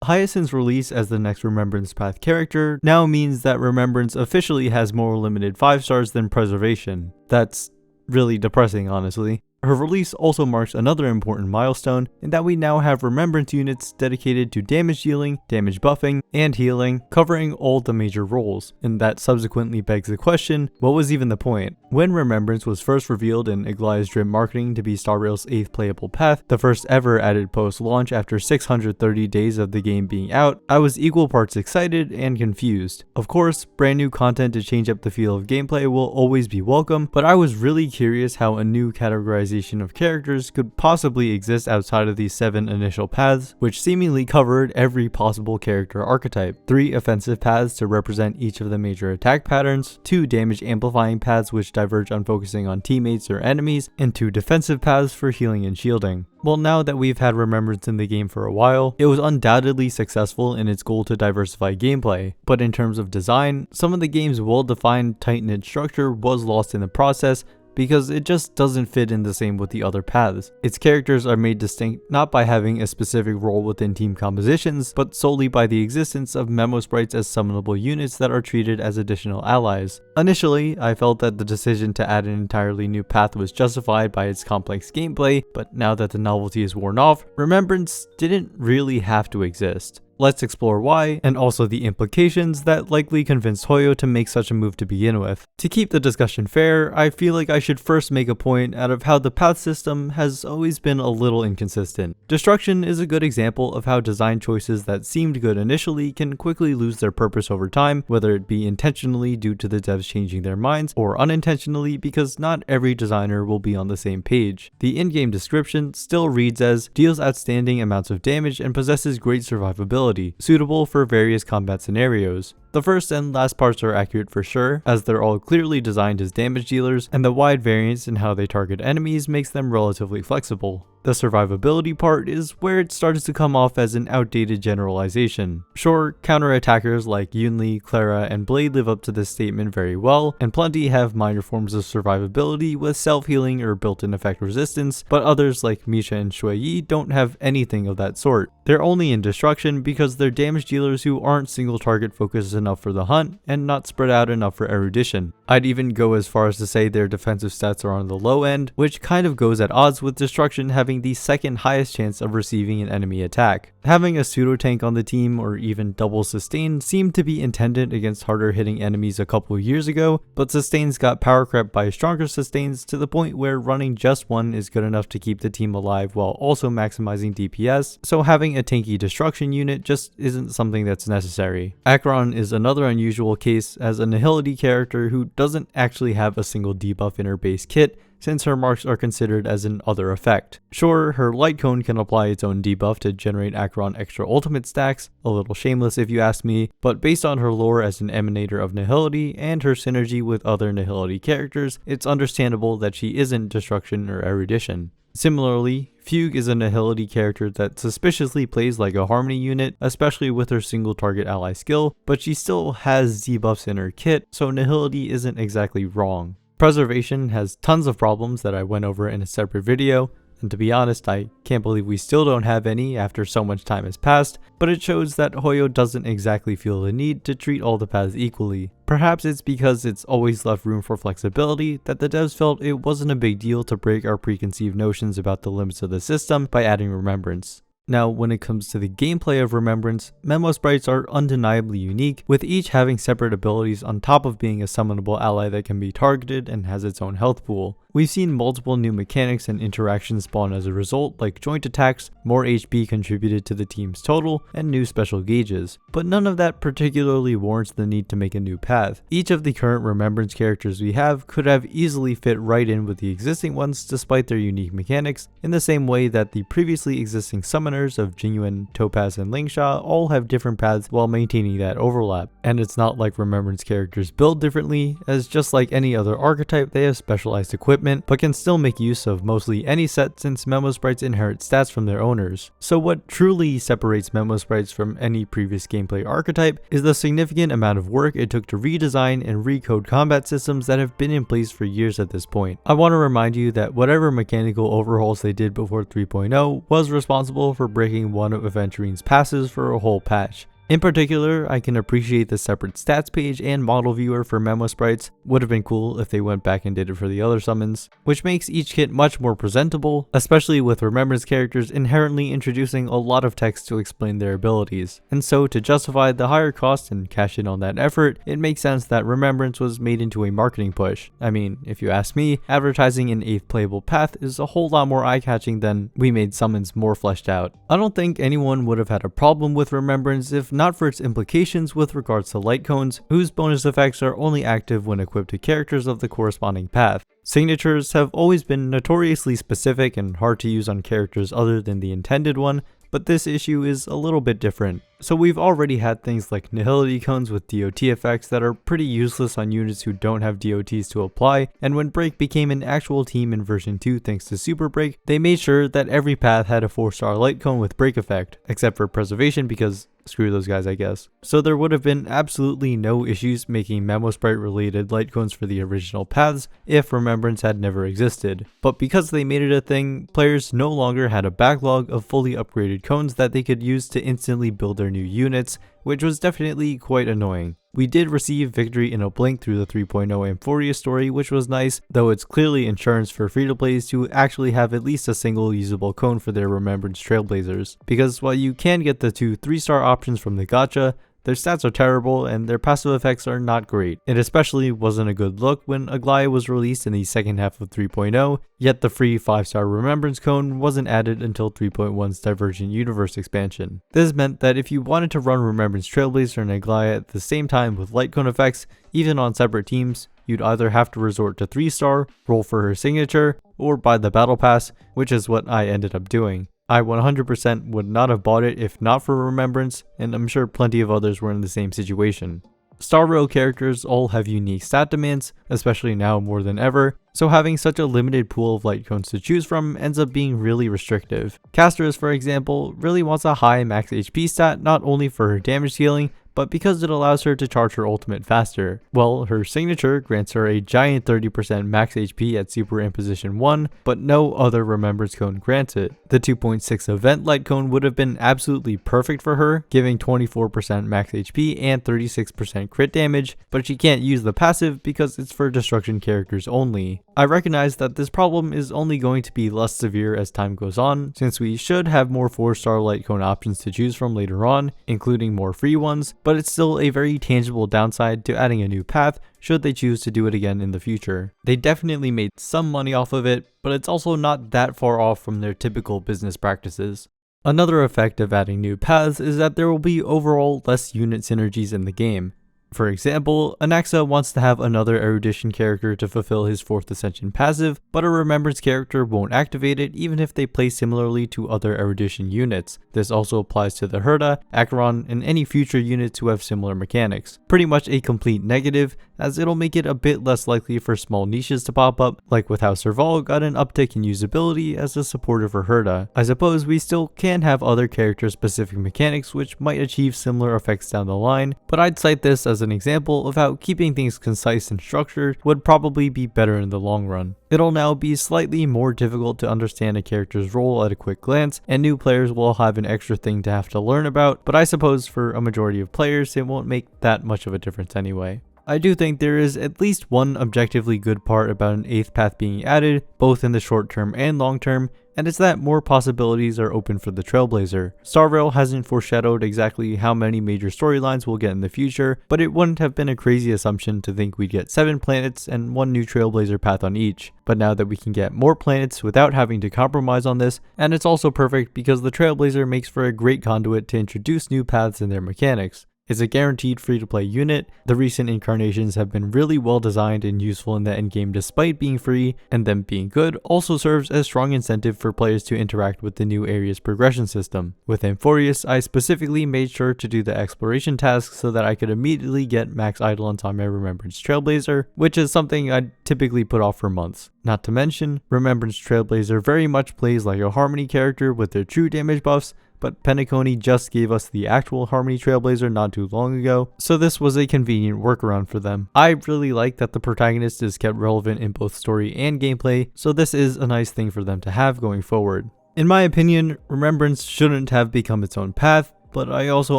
Hyacinth's release as the next Remembrance Path character now means that Remembrance officially has more limited 5 stars than Preservation. That's really depressing, honestly. Her release also marks another important milestone in that we now have Remembrance units dedicated to damage dealing, damage buffing, and healing, covering all the major roles, and that subsequently begs the question, what was even the point? When Remembrance was first revealed in Aglaya's Drip marketing to be Star Rail's 8th playable path, the first ever added post-launch after 630 days of the game being out, I was equal parts excited and confused. Of course, brand new content to change up the feel of gameplay will always be welcome, but I was really curious how a new categorization of characters could possibly exist outside of these 7 initial paths, which seemingly covered every possible character archetype. 3 offensive paths to represent each of the major attack patterns, 2 damage amplifying paths which diverge on focusing on teammates or enemies, and 2 defensive paths for healing and shielding. Well, now that we've had Remembrance in the game for a while, it was undoubtedly successful in its goal to diversify gameplay, but in terms of design, some of the game's well-defined tight-knit structure was lost in the process, because it just doesn't fit in the same with the other paths. Its characters are made distinct not by having a specific role within team compositions, but solely by the existence of Memosprites as summonable units that are treated as additional allies. Initially, I felt that the decision to add an entirely new path was justified by its complex gameplay, but now that the novelty is worn off, Remembrance didn't really have to exist. Let's explore why, and also the implications that likely convinced Hoyo to make such a move to begin with. To keep the discussion fair, I feel like I should first make a point out of how the path system has always been a little inconsistent. Destruction is a good example of how design choices that seemed good initially can quickly lose their purpose over time, whether it be intentionally due to the devs changing their minds, or unintentionally because not every designer will be on the same page. The in-game description still reads as, deals outstanding amounts of damage and possesses great survivability, suitable for various combat scenarios. The first and last parts are accurate for sure, as they're all clearly designed as damage dealers, and the wide variance in how they target enemies makes them relatively flexible. The survivability part is where it starts to come off as an outdated generalization. Sure, counter-attackers like Yunli, Clara, and Blade live up to this statement very well, and plenty have minor forms of survivability with self-healing or built-in effect resistance, but others like Misha and Shuiyi don't have anything of that sort. They're only in destruction because they're damage dealers who aren't single-target focused enough for the hunt, and not spread out enough for erudition. I'd even go as far as to say their defensive stats are on the low end, which kind of goes at odds with destruction having the second highest chance of receiving an enemy attack. Having a pseudo tank on the team or even double sustain seemed to be intended against harder hitting enemies a couple years ago, but sustains got power crept by stronger sustains to the point where running just one is good enough to keep the team alive while also maximizing DPS, so having a tanky destruction unit just isn't something that's necessary. Acheron is another unusual case as a Nihility character who doesn't actually have a single debuff in her base kit, since her marks are considered as an other effect. Sure, her light cone can apply its own debuff to generate Acheron extra ultimate stacks, a little shameless if you ask me, but based on her lore as an emanator of Nihility and her synergy with other Nihility characters, it's understandable that she isn't destruction or erudition. Similarly, Fugue is a Nihility character that suspiciously plays like a Harmony unit, especially with her single target ally skill, but she still has debuffs in her kit, so Nihility isn't exactly wrong. Preservation has tons of problems that I went over in a separate video, and to be honest, I can't believe we still don't have any after so much time has passed, but it shows that Hoyo doesn't exactly feel the need to treat all the paths equally. Perhaps it's because it's always left room for flexibility that the devs felt it wasn't a big deal to break our preconceived notions about the limits of the system by adding Remembrance. Now, when it comes to the gameplay of Remembrance, Memosprites are undeniably unique, with each having separate abilities on top of being a summonable ally that can be targeted and has its own health pool. We've seen multiple new mechanics and interactions spawn as a result, like joint attacks, more HP contributed to the team's total, and new special gauges. But none of that particularly warrants the need to make a new path. Each of the current Remembrance characters we have could have easily fit right in with the existing ones despite their unique mechanics, in the same way that the previously existing summoners of Jinyuan, Topaz, and Lingsha all have different paths while maintaining that overlap. And it's not like Remembrance characters build differently, as just like any other archetype, they have specialized equipment equipment, but can still make use of mostly any set since Memosprites inherit stats from their owners. So what truly separates Memosprites from any previous gameplay archetype is the significant amount of work it took to redesign and recode combat systems that have been in place for years at this point. I want to remind you that whatever mechanical overhauls they did before 3.0 was responsible for breaking one of Aventurine's passes for a whole patch. In particular, I can appreciate the separate stats page and model viewer for Memosprites. Would have been cool if they went back and did it for the other summons, which makes each kit much more presentable, especially with Remembrance characters inherently introducing a lot of text to explain their abilities. And so to justify the higher cost and cash in on that effort, it makes sense that Remembrance was made into a marketing push. I mean, if you ask me, advertising an 8th playable path is a whole lot more eye-catching than we made summons more fleshed out. I don't think anyone would have had a problem with Remembrance if not for its implications with regards to light cones, whose bonus effects are only active when equipped to characters of the corresponding path. Signatures have always been notoriously specific and hard to use on characters other than the intended one, but this issue is a little bit different. So we've already had things like nihility cones with DOT effects that are pretty useless on units who don't have DOTs to apply, and when Break became an actual team in version 2 thanks to Super Break, they made sure that every path had a 4-star light cone with break effect, except for preservation because screw those guys I guess. So there would have been absolutely no issues making Memosprite related light cones for the original paths if Remembrance had never existed. But because they made it a thing, players no longer had a backlog of fully upgraded cones that they could use to instantly build their new units, which was definitely quite annoying. We did receive victory in a blink through the 3.0 Amphoria story, which was nice, though it's clearly insurance for free-to-plays to actually have at least a single usable cone for their Remembrance Trailblazers. Because while you can get the 2 3-star options from the gacha, their stats are terrible and their passive effects are not great. It especially wasn't a good look when Aglaya was released in the second half of 3.0, yet the free 5-star Remembrance cone wasn't added until 3.1's Divergent Universe expansion. This meant that if you wanted to run Remembrance Trailblazer and Aglaya at the same time with light cone effects, even on separate teams, you'd either have to resort to 3-star, roll for her signature, or buy the battle pass, which is what I ended up doing. I 100% would not have bought it if not for Remembrance, and I'm sure plenty of others were in the same situation. Star Rail characters all have unique stat demands, especially now more than ever, so having such a limited pool of light cones to choose from ends up being really restrictive. Casters, for example, really wants a high max HP stat not only for her damage scaling, but because it allows her to charge her ultimate faster. Well, her signature grants her a giant 30% max HP at Super Imposition 1, but no other Remembrance cone grants it. The 2.6 event light cone would have been absolutely perfect for her, giving 24% max HP and 36% crit damage, but she can't use the passive because it's for destruction characters only. I recognize that this problem is only going to be less severe as time goes on, since we should have more 4-star light cone options to choose from later on, including more free ones, but it's still a very tangible downside to adding a new path should they choose to do it again in the future. They definitely made some money off of it, but it's also not that far off from their typical business practices. Another effect of adding new paths is that there will be overall less unit synergies in the game. For example, Anaxa wants to have another Erudition character to fulfill his 4th Ascension passive, but a Remembrance character won't activate it even if they play similarly to other Erudition units. This also applies to the Herda, Acheron, and any future units who have similar mechanics. Pretty much a complete negative, as it'll make it a bit less likely for small niches to pop up, like with how Serval got an uptick in usability as a supporter for Herda. I suppose we still can have other character-specific mechanics which might achieve similar effects down the line, but I'd cite this as an example of how keeping things concise and structured would probably be better in the long run. It'll now be slightly more difficult to understand a character's role at a quick glance, and new players will have an extra thing to have to learn about, but I suppose for a majority of players it won't make that much of a difference anyway. I do think there is at least one objectively good part about an 8th path being added, both in the short term and long term, and it's that more possibilities are open for the Trailblazer. Star Rail hasn't foreshadowed exactly how many major storylines we'll get in the future, but it wouldn't have been a crazy assumption to think we'd get 7 planets and 1 new Trailblazer path on each. But now that we can get more planets without having to compromise on this, and it's also perfect because the Trailblazer makes for a great conduit to introduce new paths and their mechanics. It's a guaranteed free-to-play unit. The recent incarnations have been really well designed and useful in the endgame despite being free, and them being good also serves as strong incentive for players to interact with the new area's progression system. With Amphorius, I specifically made sure to do the exploration tasks so that I could immediately get max eidolons on my Remembrance Trailblazer, which is something I'd typically put off for months. Not to mention, Remembrance Trailblazer very much plays like a Harmony character with their true damage buffs, but Penacony just gave us the actual Harmony Trailblazer not too long ago, so this was a convenient workaround for them. I really like that the protagonist is kept relevant in both story and gameplay, so this is a nice thing for them to have going forward. In my opinion, Remembrance shouldn't have become its own path, but I also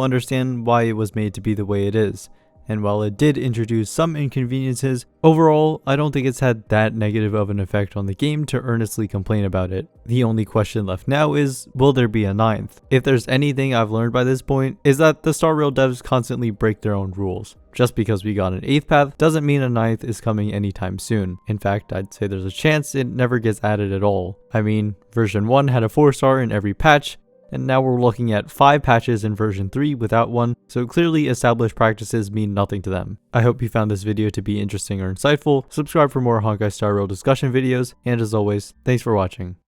understand why it was made to be the way it is. And while it did introduce some inconveniences, overall, I don't think it's had that negative of an effect on the game to earnestly complain about it. The only question left now is, will there be a 9th? If there's anything I've learned by this point, is that the Star Rail devs constantly break their own rules. Just because we got an 8th path doesn't mean a 9th is coming anytime soon. In fact, I'd say there's a chance it never gets added at all. I mean, version 1 had a 4-star in every patch, and now we're looking at 5 patches in version 3 without one, so clearly established practices mean nothing to them. I hope you found this video to be interesting or insightful. Subscribe for more Honkai Star Rail discussion videos, and as always, thanks for watching.